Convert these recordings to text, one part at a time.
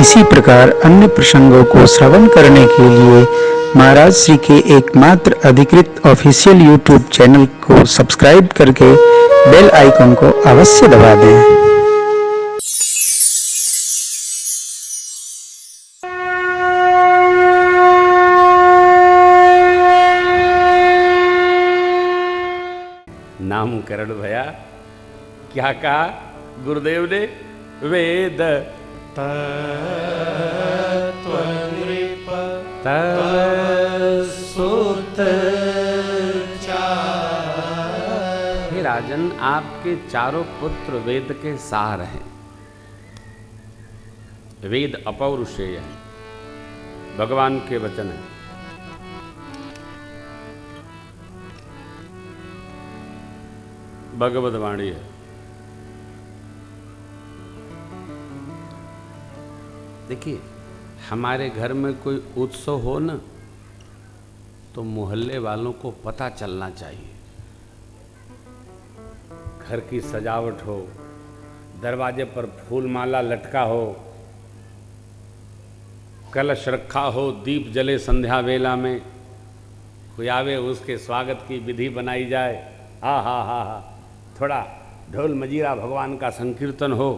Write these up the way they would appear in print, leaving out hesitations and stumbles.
इसी प्रकार अन्य प्रसंगों को श्रवण करने के लिए महाराज श्री के एकमात्र अधिकृत ऑफिशियल यूट्यूब चैनल को सब्सक्राइब करके बेल आइकन को अवश्य दबा दें। नामकरण भया। क्या कहा गुरुदेव ने? वेद तत्त्वनृप तत्सुत हे राजन, आपके चारों पुत्र वेद के सार हैं। वेद अपौरुषेय है, भगवान के वचन है। भगवत वाणी है। देखिए, हमारे घर में कोई उत्सव हो ना, तो मोहल्ले वालों को पता चलना चाहिए। घर की सजावट हो, दरवाजे पर फूल माला लटका हो, कलश रखा हो, दीप जले संध्या वेला में, कोई आवे उसके स्वागत की विधि बनाई जाए। हा हा हा हा, थोड़ा ढोल मजीरा भगवान का संकीर्तन हो।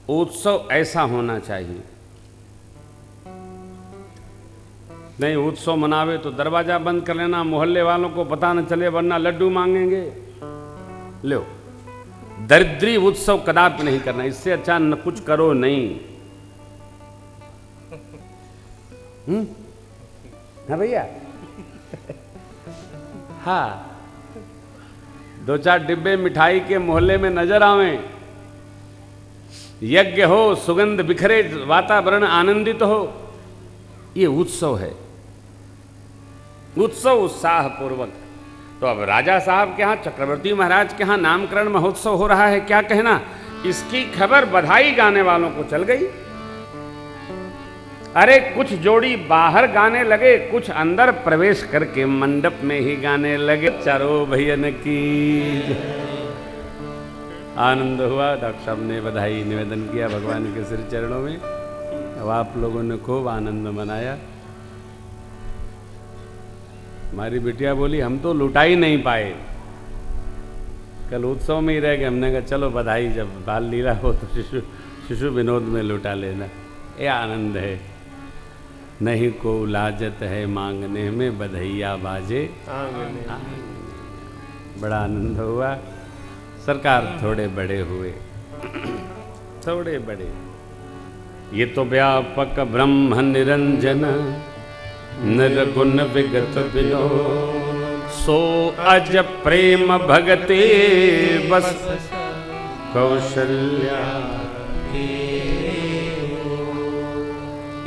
उत्सव ऐसा होना चाहिए। नहीं, उत्सव मनावे तो दरवाजा बंद कर लेना, मोहल्ले वालों को पता न चले, वरना लड्डू मांगेंगे। लो, दरिद्री उत्सव कदापि नहीं करना। इससे अच्छा न कुछ करो नहीं। हाँ भैया, हाँ, 2-4 डिब्बे मिठाई के मोहल्ले में नजर आवें, यज्ञ हो, सुगंध बिखरे, वातावरण आनंदित हो, ये उत्सव है। उत्सव उत्साह पूर्वक। तो अब राजा साहब के यहाँ, चक्रवर्ती महाराज के यहाँ नामकरण महोत्सव हो रहा है। क्या कहना, इसकी खबर बधाई गाने वालों को चल गई। अरे कुछ जोड़ी बाहर गाने लगे, कुछ अंदर प्रवेश करके मंडप में ही गाने लगे। चारों भैयन की आनंद हुआ। डॉक्टर साहब ने बधाई निवेदन किया भगवान के श्री चरणों में। अब आप लोगों ने खूब आनंद मनाया। हमारी बिटिया बोली, हम तो लुटा ही नहीं पाए, कल उत्सव में ही रह गए। हमने कहा चलो बधाई, जब बाल लीला हो तो शिशु विनोद में लुटा लेना। ये आनंद है। नहीं को लाजत है मांगने में, बधैया बाजे आंगने। बड़ा आनंद हुआ। सरकार थोड़े बड़े हुए, थोड़े बड़े। ये तो व्यापक ब्रह्म निरंजन, निर्गुण विगत विनो, सो अज प्रेम भगते बस कौशल्या।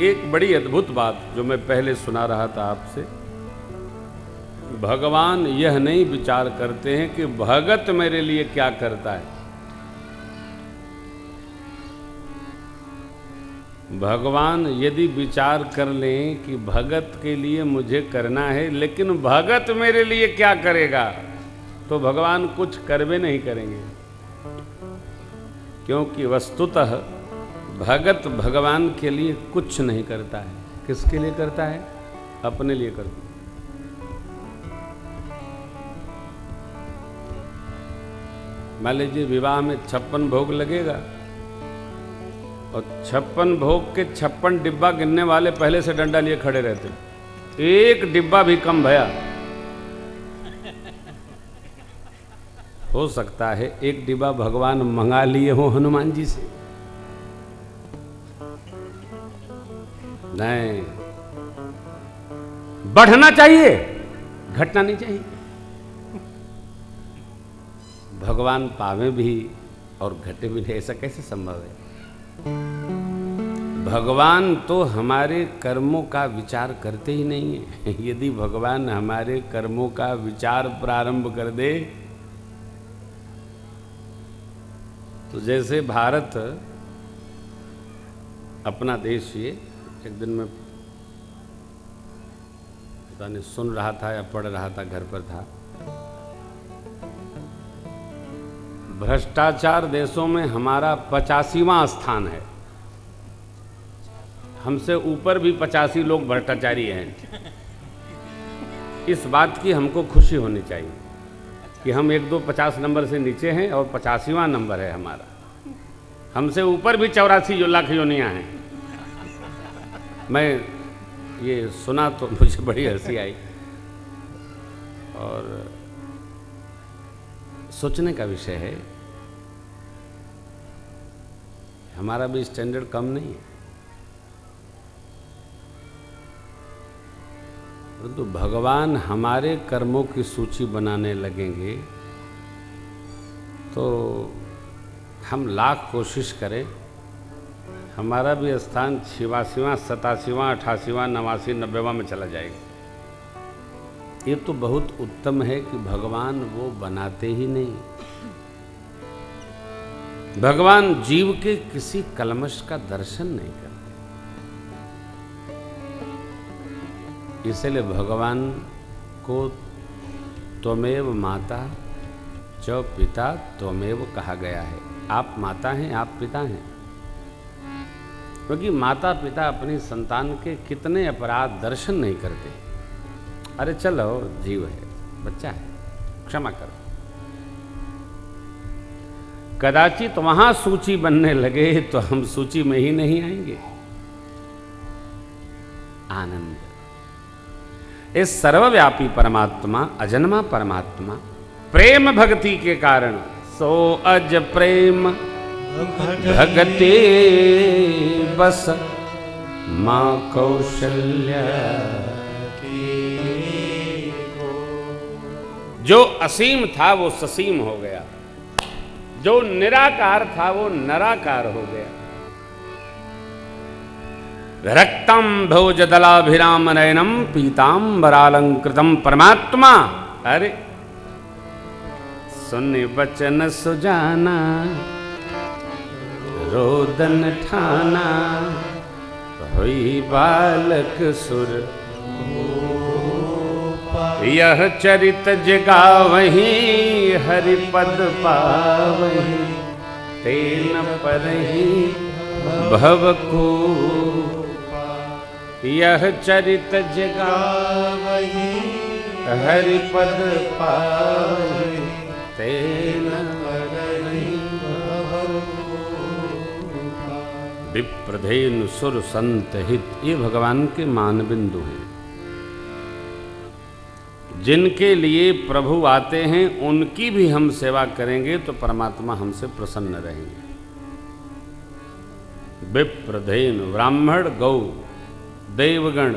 एक बड़ी अद्भुत बात जो मैं पहले सुना रहा था आपसे, भगवान यह नहीं विचार करते हैं कि भगत मेरे लिए क्या करता है। भगवान यदि विचार कर लें कि भगत के लिए मुझे करना है, लेकिन भगत मेरे लिए क्या करेगा, तो भगवान कुछ करवे नहीं करेंगे। क्योंकि वस्तुतः भगत भगवान के लिए कुछ नहीं करता है। किसके लिए करता है? अपने लिए करता है। मान लीजिए विवाह में 56 भोग लगेगा, और 56 भोग के 56 डिब्बा गिनने वाले पहले से डंडा लिए खड़े रहते। एक डिब्बा भी कम भया। हो सकता है एक डिब्बा भगवान मंगा लिए हो हनुमान जी से। नहीं, बढ़ना चाहिए, घटना नहीं चाहिए। भगवान पावे भी और घटे भी नहीं, ऐसा कैसे संभव है? भगवान तो हमारे कर्मों का विचार करते ही नहीं है। यदि भगवान हमारे कर्मों का विचार प्रारंभ कर दे, तो जैसे भारत अपना देश, ये एक दिन में पता नहीं सुन रहा था या पढ़ रहा था, घर पर था, भ्रष्टाचार देशों में हमारा 85वां स्थान है। हमसे ऊपर भी 85 लोग भ्रष्टाचारी हैं। इस बात की हमको खुशी होनी चाहिए कि हम 1-2 50 नंबर से नीचे हैं और 85वां नंबर है हमारा। हमसे ऊपर भी 84 लाख योनियाँ हैं। मैं ये सुना तो मुझे बड़ी हंसी आई और सोचने का विषय है। हमारा भी स्टैंडर्ड कम नहीं है, परंतु भगवान हमारे कर्मों की सूची बनाने लगेंगे तो हम लाख कोशिश करें, हमारा भी स्थान 86वां, 87वां, 88वां, 89, 90वां में चला जाएगा। ये तो बहुत उत्तम है कि भगवान वो बनाते ही नहीं। भगवान जीव के किसी कलमश का दर्शन नहीं करते। इसलिए भगवान को त्वमेव माता च पिता त्वमेव कहा गया है। आप माता हैं, आप पिता हैं, क्योंकि माता पिता अपनी संतान के कितने अपराध दर्शन नहीं करते। अरे चलो, जीव है, बच्चा है, क्षमा करो। कदाचित वहां सूची बनने लगे तो हम सूची में ही नहीं आएंगे। आनंद, इस सर्वव्यापी परमात्मा, अजन्मा परमात्मा, प्रेम भक्ति के कारण सो अज प्रेम भगते बस मां कौशल्या की। जो असीम था वो ससीम हो गया, जो निराकार था वो नराकार हो गया। रक्तम भोजदलाभिराम नयनम पीतांबरालंकृतम परमात्मा। अरे सुन बचन सुजाना रोदन ठाना, हुई बालक सुर यह चरित जगावही, हरिपद पावही, तेन परही भवको। यह चरित जगावही, हरिपद पावही, तेन परही विप्रधेनु सुर संत हित। ये भगवान के मान बिंदु हैं। जिनके लिए प्रभु आते हैं उनकी भी हम सेवा करेंगे तो परमात्मा हमसे प्रसन्न रहेंगे। विप्रधेनु, ब्राह्मण, गौ, देवगण,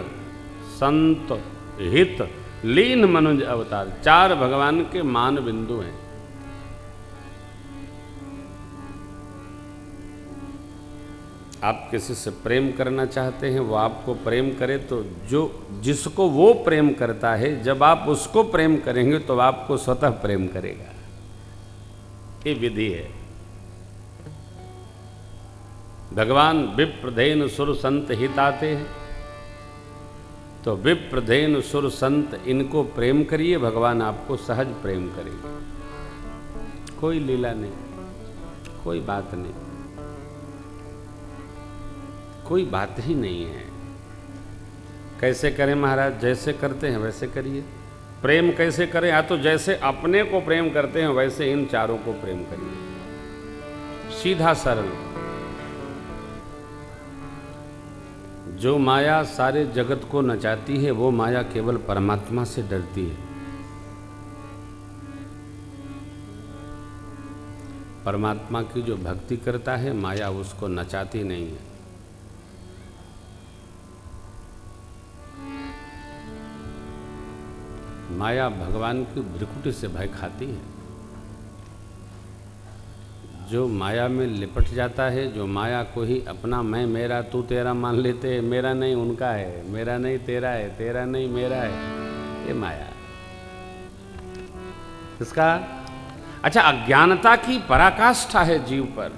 संत, हित, लीन, मनुज अवतार, 4 भगवान के मान बिंदु हैं। आप किसी से प्रेम करना चाहते हैं, वो आपको प्रेम करे तो जो जिसको वो प्रेम करता है, जब आप उसको प्रेम करेंगे तो आपको स्वतः प्रेम करेगा। ये विधि है। भगवान विप्रधेनु सुर संत हिताते हैं, तो विप्रधेनु सुर संत इनको प्रेम करिए, भगवान आपको सहज प्रेम करेंगे। कोई लीला नहीं, कोई बात नहीं, कोई बात ही नहीं है। कैसे करें महाराज? जैसे करते हैं वैसे करिए। प्रेम कैसे करें? या तो जैसे अपने को प्रेम करते हैं वैसे इन 4 को प्रेम करिए। सीधा सरल। जो माया सारे जगत को नचाती है वो माया केवल परमात्मा से डरती है। परमात्मा की जो भक्ति करता है माया उसको नचाती नहीं है। माया भगवान की भ्रिकुटी से भय खाती है। जो माया में लिपट जाता है, जो माया को ही अपना मैं, मेरा, तू, तेरा मान लेते हैं, मेरा नहीं उनका है, मेरा नहीं तेरा है, तेरा नहीं मेरा है, ये माया। इसका अच्छा, अज्ञानता की पराकाष्ठा है जीव पर।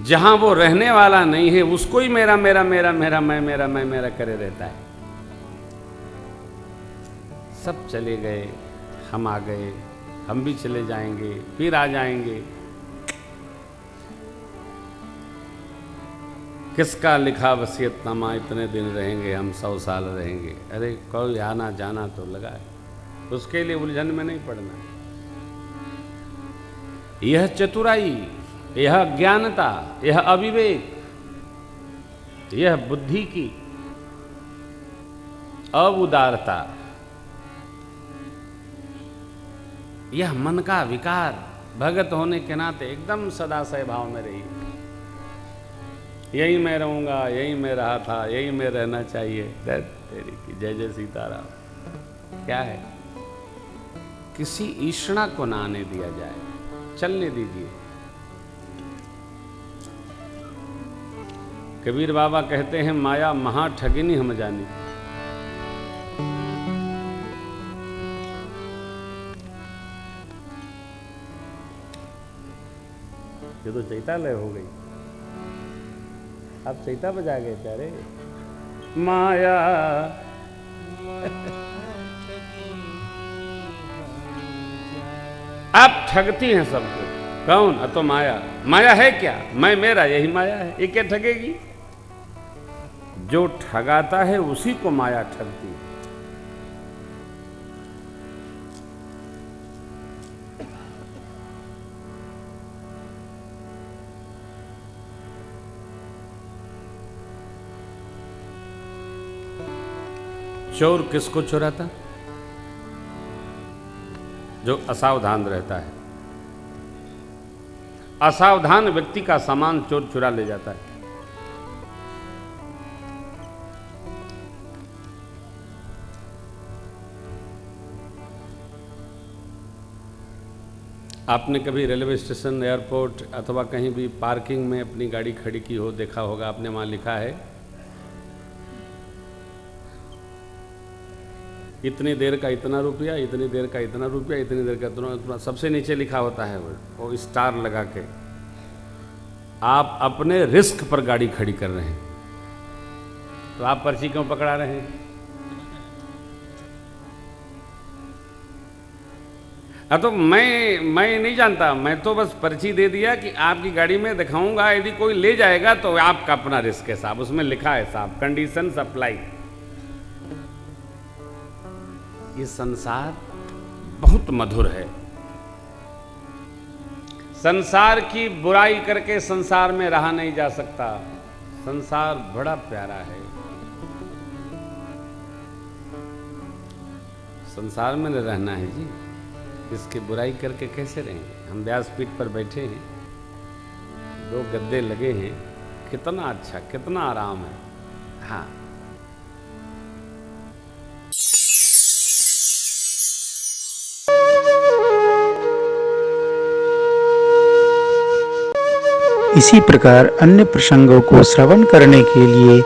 जहां वो रहने वाला नहीं है उसको ही मेरा मेरा मेरा मेरा मैं मेरा मैं मेरा करे रहता है। सब चले गए, हम आ गए, हम भी चले जाएंगे, फिर आ जाएंगे। किसका लिखा वसीयतनामा, इतने दिन रहेंगे हम, 100 साल रहेंगे। अरे कोई आना जाना तो लगा है, उसके लिए उलझन में नहीं पड़ना। यह चतुराई, यह ज्ञानता, यह अविवेक, यह बुद्धि की अउदारता, यह मन का विकार, भगत होने के नाते एकदम सदाशय भाव में रही। यही मैं रहूंगा, यही मैं रहा था, यही मैं रहना चाहिए। तेरी की जय जय सीताराम। क्या है, किसी ईषणा को ना आने दिया जाए, चलने दीजिए। कबीर बाबा कहते हैं, माया महा ठगिनी हम जानी। ये तो चैतालय हो गई, आप चैता बजा गए प्यारे। माया आप ठगती हैं सबको। कौन? तो माया। माया है क्या? मैं मेरा, यही माया है। ये क्या ठगेगी? जो ठगाता है उसी को माया ठगती है। चोर किसको चुराता? जो असावधान रहता है। असावधान व्यक्ति का सामान चोर चुरा ले जाता है। आपने कभी रेलवे स्टेशन, एयरपोर्ट अथवा कहीं भी पार्किंग में अपनी गाड़ी खड़ी की हो, देखा होगा आपने, वहां लिखा है इतनी देर का इतना रुपया, इतनी देर का इतना रुपया, इतनी देर का इतना। सबसे नीचे लिखा होता है वो स्टार लगा के, आप अपने रिस्क पर गाड़ी खड़ी कर रहे हैं। तो आप पर्ची क्यों पकड़ा रहे हैं? तो मैं नहीं जानता, मैं तो बस पर्ची दे दिया कि आपकी गाड़ी में दिखाऊंगा, यदि कोई ले जाएगा तो आपका अपना रिस्क है साहब। उसमें लिखा है साहब, कंडीशन सप्लाई। ये संसार बहुत मधुर है। संसार की बुराई करके संसार में रहा नहीं जा सकता। संसार बड़ा प्यारा है। संसार में न रहना है जी, इसकी बुराई करके कैसे रहेंगे? हम व्यासपीठ पर बैठे हैं, 2 गद्दे लगे हैं, कितना अच्छा, कितना आराम है। हाँ, इसी प्रकार अन्य प्रसंगों को श्रवण करने के लिए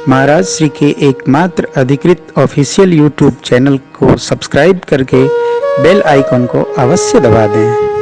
महाराज श्री के एकमात्र अधिकृत ऑफिशियल यूट्यूब चैनल को सब्सक्राइब करके बेल आइकन को अवश्य दबा दें।